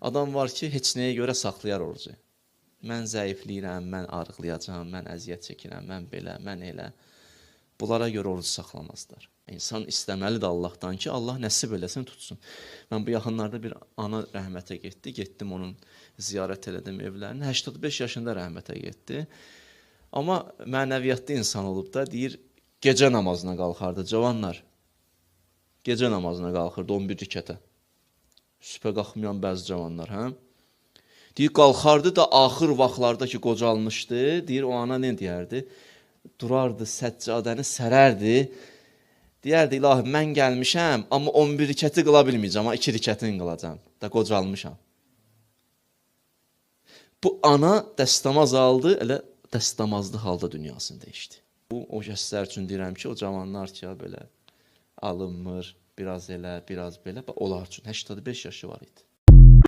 Adam var ki, heç nəyə görə saxlayar orucu. Mən zəifləyirəm, mən arıqlayacağam, mən əziyyət çəkirəm, mən belə, mən elə. Bunlara görə orucu saxlamazlar. İnsan istəməlidir Allahdan ki, Allah nəsib eləsin, tutsun. Mən bu yaxınlarda bir ana rəhmətə getdi. Getdim onun ziyarət elədim evlərini. 85 yaşında rəhmətə getdi. Amma mənəviyyatlı insan olub da, deyir, gecə namazına qalxardı. Cavanlar, gecə namazına qalxırdı 11 rükətə. Sübhə qalxmayan bəzi cavanlar, hə? Deyir, qalxardı da axır vaxtlarda ki, qocalmışdı, deyir, o ana nə deyərdi? Durardı, səccadəni sərərdi, deyərdi, ilahi, mən gəlmişəm, amma 11 rükəti qıla bilməyəcəm, amma 2 rükətini qılacam, da qocalmışam. Bu ana dəstəmaz aldı, elə dəstəmazlı halda dünyasını dəyişdi. Bu, o kəslər üçün deyirəm ki, o cavanlar ki, belə alınmır, biraz elə, biraz belə, onlar üçün 85 yaşı var idi.